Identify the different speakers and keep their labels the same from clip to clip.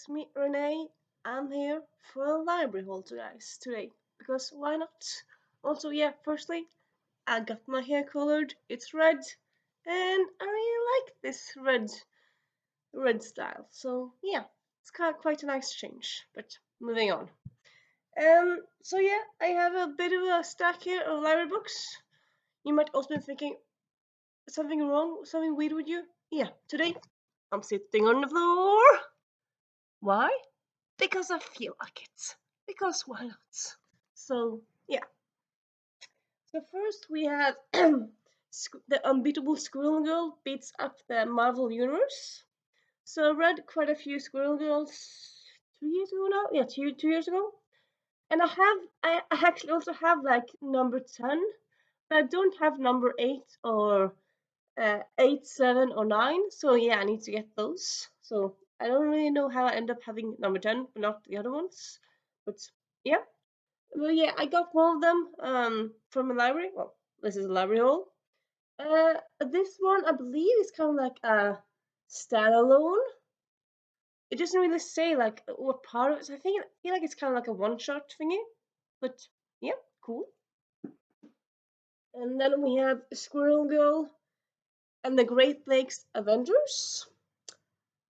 Speaker 1: it's me, Renee. I'm here for a library haul guys today because why not? Also, yeah, firstly, I got my hair colored. It's red, and I really like this red style. So yeah, it's kind of quite a nice change. But moving on. So yeah, I have a bit of a stack here of library books. You might also be thinking something wrong, something weird with you. Yeah, today I'm sitting on the floor. Why? Because I feel like it. Because why not? So yeah. So first we have the unbeatable Squirrel Girl beats up the Marvel Universe. So I read quite a few Squirrel Girls 2 years ago now. Yeah, two years ago. And I actually also have like number 10, but I don't have number 8 or 8, 7, or 9. So yeah, I need to get those. So I don't really know how I end up having number 10, but not the other ones. But yeah. Well, yeah, I got one of them from a library. Well, this is a library haul. This one I believe is kind of like a standalone. It doesn't really say like what part of it. So I feel like it's kind of like a one-shot thingy. But yeah, cool. And then we have Squirrel Girl and the Great Lakes Avengers.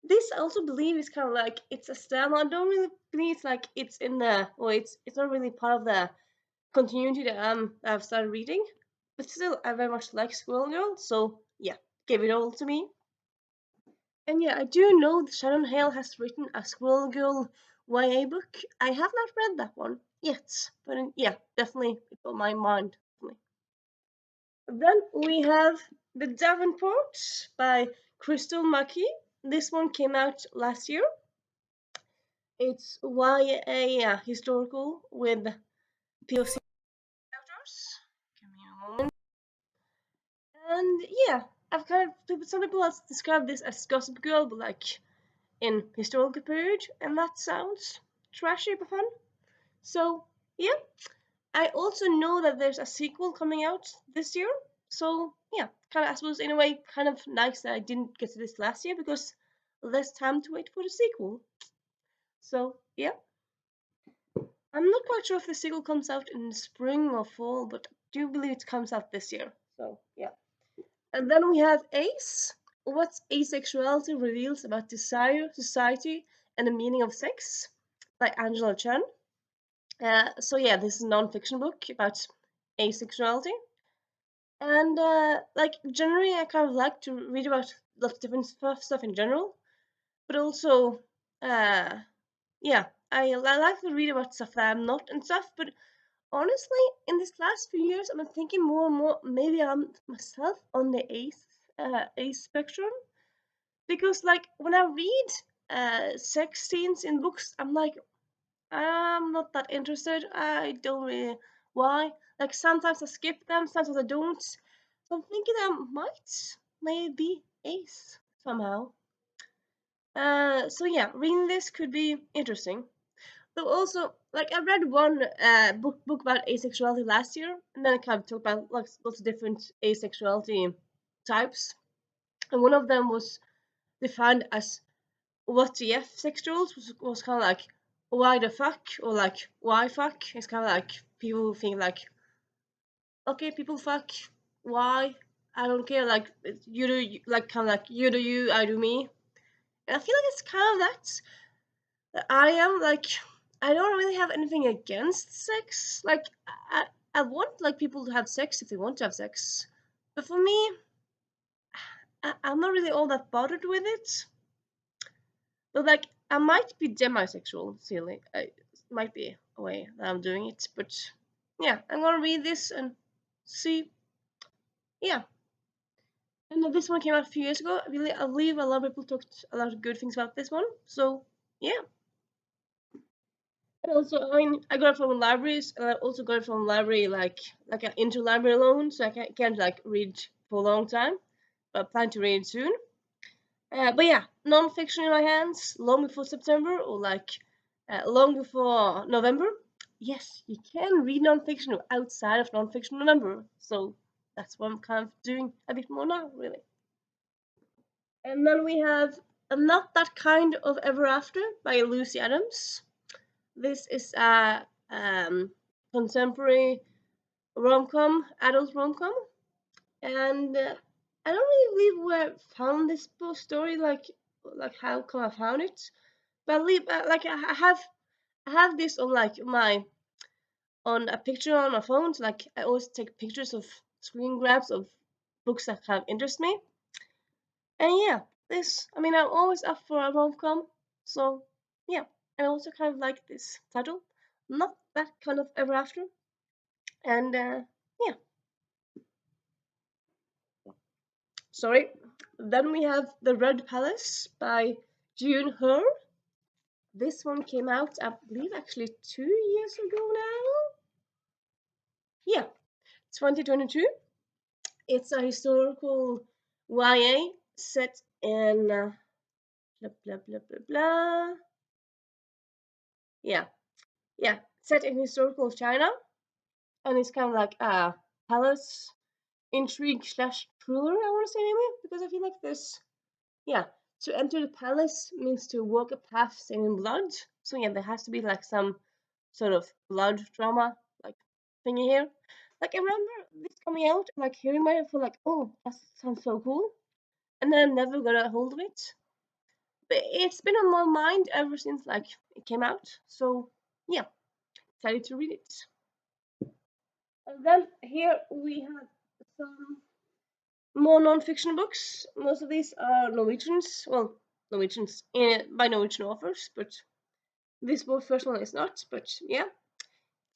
Speaker 1: This I also believe is kind of like it's a standalone. I don't really believe it's like it's in the or it's not really part of the continuity that I've started reading. But still, I very much like Squirrel Girl, so yeah, give it all to me. And yeah, I do know that Shannon Hale has written a Squirrel Girl YA book. I have not read that one yet, but yeah, definitely it's on my mind. Definitely. Then we have The Davenport by Crystal Mackey. This one came out last year. It's YA historical with POC characters. Give me a moment. And yeah, I've kind of some people have described this as Gossip Girl, but like in historical period, and that sounds trashy but fun. So yeah, I also know that there's a sequel coming out this year. So yeah, kind of I suppose in a way kind of nice that I didn't get to this last year because less time to wait for the sequel. So yeah, I'm not quite sure if the sequel comes out in spring or fall, but I do believe it comes out this year. So yeah. And then we have Ace. What Asexuality Reveals About Desire, Society, and the Meaning of Sex by Angela Chen. So yeah, this is a non-fiction book about asexuality. And like generally, I kind of like to read about lots of different stuff in general, but also, uh, yeah, I like to read about stuff that I'm not and stuff. But honestly, in these last few years, I've been thinking more and more. Maybe I'm myself on the ace spectrum because like when I read sex scenes in books, I'm like I'm not that interested. I don't really why. Like sometimes I skip them, sometimes I don't. So I'm thinking I might maybe ace somehow. So yeah, reading this could be interesting. Though also, like I read one book about asexuality last year, and then I kind of talked about like lots of different asexuality types, and one of them was defined as what the F sexuals was kind of like why the fuck or like why fuck. It's kind of like people who think like okay, people fuck, why I don't care, like you do like kind of like you do you, I do me, and I feel like it's kind of that I am like I don't really have anything against sex. Like I want like people to have sex if they want to have sex, but for me, I'm not really all that bothered with it. But like, I might be demisexual, silly. I might be a way that I'm doing it, but yeah, I'm gonna read this and see. Yeah, and this one came out a few years ago. I believe a lot of people talked a lot of good things about this one. So yeah, and also I got it from libraries, and I also got it from library like an interlibrary loan, so I can't like read for a long time. But I plan to read it soon. But yeah, non-fiction in my hands long before September or like long before November. Yes, you can read non-fiction outside of non-fiction November. So that's what I'm kind of doing a bit more now, really. And then we have Not That Kind of Ever After by Lucy Adams. This is a contemporary rom-com, adult rom-com, and I don't really believe where I found this book story, like how come I found it, but I believe, like I have this on like my on a picture on my phone. So, like I always take pictures of screen grabs of books that kind of interest me. And yeah, this, I mean, I'm always up for a rom-com, so yeah. I also kind of like this title, Not That Kind of Ever After, and yeah, sorry. Then we have The Red Palace by June Her. This one came out, I believe, actually 2 years ago now. Yeah, 2022. It's a historical YA set in blah blah blah blah blah. Yeah, yeah, set in historical China, and it's kind of like a palace intrigue slash thriller. I want to say anyway, because I feel like this. Yeah, to enter the palace means to walk a path stained in blood. So yeah, there has to be like some sort of blood drama like thingy here. Like I remember this coming out, like hearing about it for like, oh, that sounds so cool, and then I never got a hold of it. But it's been on my mind ever since like it came out. So yeah, decided to read it. And then here we have some more non-fiction books. Most of these are Norwegians. Well, Norwegians by Norwegian authors, but this book first one is not. But yeah,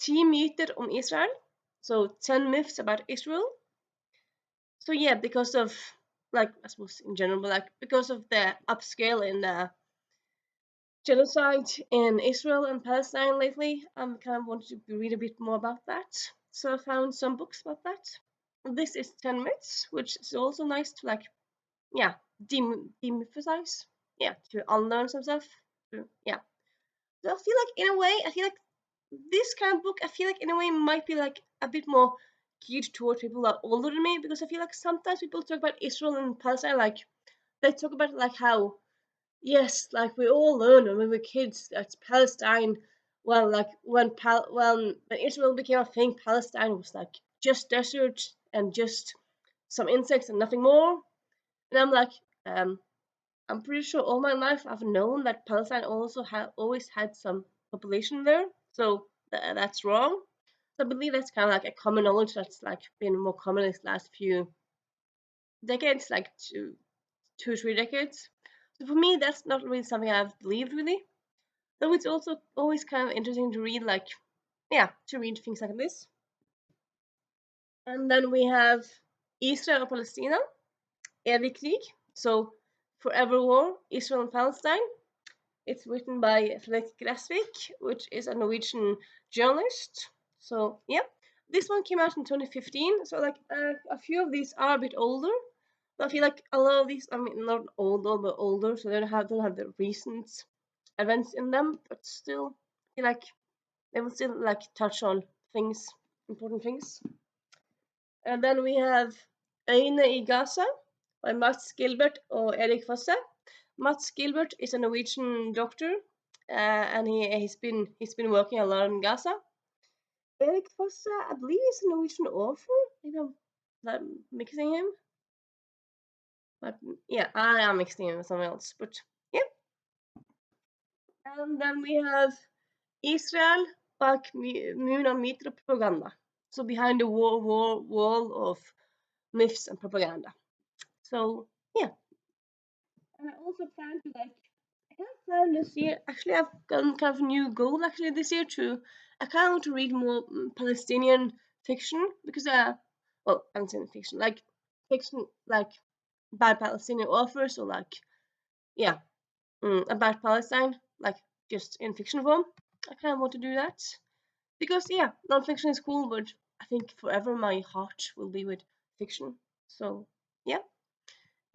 Speaker 1: 10 myter om Israel. So 10 myths about Israel. So yeah, because of like I suppose in general, but like because of the upscale in the genocide in Israel and Palestine lately, I'm kind of wanted to read a bit more about that. So I found some books about that. This is 10 myths, which is also nice to like, yeah, demythicize, yeah, to unlearn some stuff. Yeah. So I feel like in a way, I feel like this kind of book, I feel like in a way might be like a bit more geared toward people that are older than me, because I feel like sometimes people talk about Israel and Palestine like they talk about like how yes, like we all learned when we were kids that Palestine, well, like when Israel became a thing, Palestine was like just desert and just some insects and nothing more. And I'm like, um, I'm pretty sure all my life I've known that Palestine also always had some population there, so that's wrong. So I believe that's kind of like a common knowledge that's like been more common in the last few decades, like 2 or 3 decades. So for me, that's not really something I've believed really. Though it's also always kind of interesting to read, like, yeah, to read things like this. And then we have Israel and Palestine, Evig Krig, so Forever War, Israel and Palestine. It's written by Fredrik Gressvik, which is a Norwegian journalist. So yeah, this one came out in 2015. So like a few of these are a bit older. But I feel like a lot of these, I mean, not older, but older, so they don't have the recent events in them. But still, I feel like they will still like touch on things, important things. And then we have Eine I Gaza by Mats Gilbert or Erik Fosse. Mats Gilbert is a Norwegian doctor, and he's been working a lot in Gaza. Erik Fosse, I believe, is a Norwegian author. Maybe I'm like, mixing him, but yeah, I am mixing him with someone else. But yeah, and then we have Israel bak mur av myter og propaganda. So behind the wall of myths and propaganda. So yeah, and I also plan to like I kind of plan this year. Actually, I've got kind of a new goal actually this year to I kind of want to read more Palestinian fiction because well, I'm saying fiction like by Palestinian authors or like yeah about Palestine like just in fiction form. I kind of want to do that because yeah, non-fiction is cool, but I think forever my heart will be with fiction. So yeah.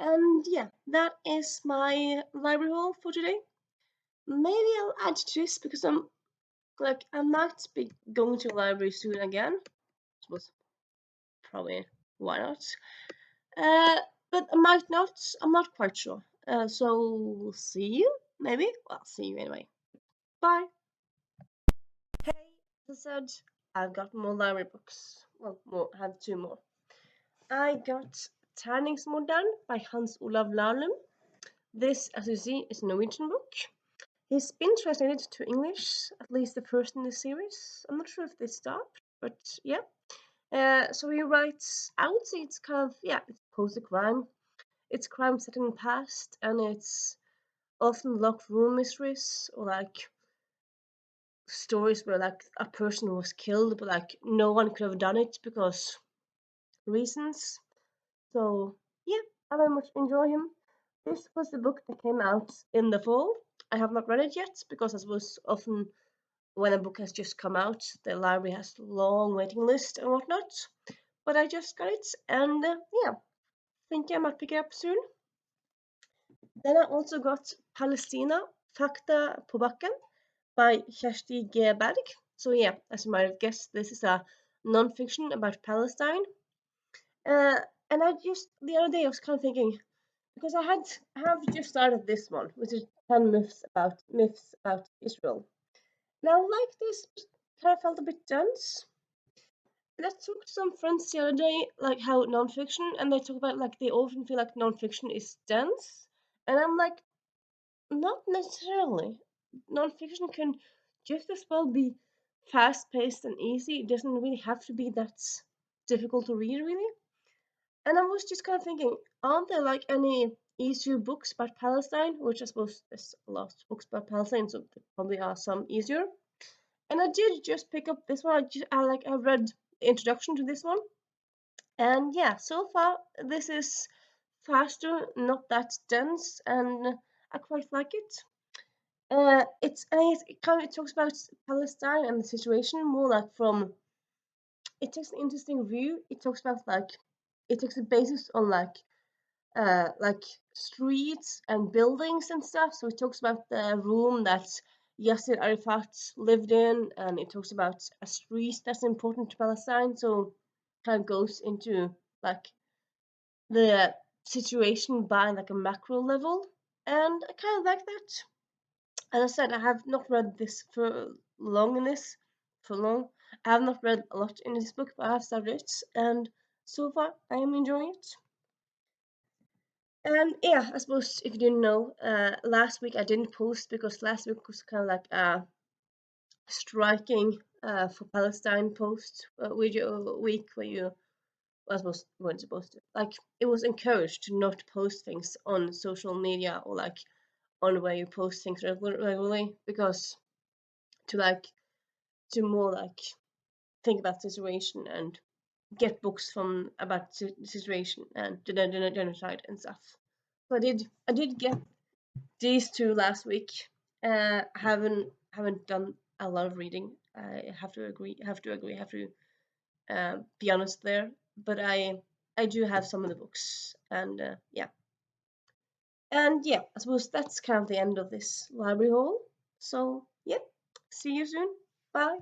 Speaker 1: And yeah, that is my library haul for today. Maybe I'll add to this because I might be going to the library soon again. Was probably why not? Uh, but I might not. I'm not quite sure. So see you, maybe. Well, see you anyway. Bye. Hey, as I said, I've got more library books. Well, more. I have two more. I got Terningsmodern by Hans Olav Lahlum. This, as you see, is a Norwegian book. He's been translated to English, at least the first in the series. I'm not sure if they stopped, but yeah. So he writes, I would say it's kind of, yeah, it's post-crime. It's crime set in the past, and it's often locked room mysteries, or like stories where like a person was killed, but like no one could have done it because reasons. So yeah, I very much enjoy him. This was the book that came out in the fall. I have not read it yet because as was often when a book has just come out, the library has a long waiting list and whatnot. But I just got it, and yeah, think I might pick it up soon. Then I also got Palestina, Fakta på bakken by Kjersti G. Berg. So yeah, as you might have guessed, this is a non-fiction about Palestine. Uh, and I just the other day I was kind of thinking because I have just started this one, which is 10 myths about Israel. Now, like this, kind of felt a bit dense. And I talked to some friends the other day, like how nonfiction, and they talk about like they often feel like nonfiction is dense, and I'm like, not necessarily. Nonfiction can just as well be fast-paced and easy. It doesn't really have to be that difficult to read, really. And I was just kind of thinking, aren't there like any easier books about Palestine? Which I suppose there's a lot of books about Palestine, so there probably are some easier. And I did just pick up this one. I read the introduction to this one, and yeah, so far this is faster, not that dense, and I quite like it. It kind of talks about Palestine and the situation more like from. It takes an interesting view. It talks about like it takes a basis on like streets and buildings and stuff. So it talks about the room that Yasser Arafat lived in, and it talks about a street that's important to Palestine. So kind of goes into like the situation by like a macro level, and I kind of like that. As I said, I have not read this for long. I have not read a lot in this book, but I have started it, and so far I am enjoying it. And yeah, I suppose if you didn't know, last week I didn't post because last week was kind of like a striking for Palestine post video week where you, I suppose, weren't supposed to. Like, it was encouraged to not post things on social media or like on where you post things regularly because to like, to more like think about the situation and get books from about the situation and the genocide and stuff. So I did get these two last week. Haven't done a lot of reading. I have to agree. Have to be honest there. But I do have some of the books, and yeah, and yeah. I suppose that's kind of the end of this library haul. So yeah, see you soon. Bye.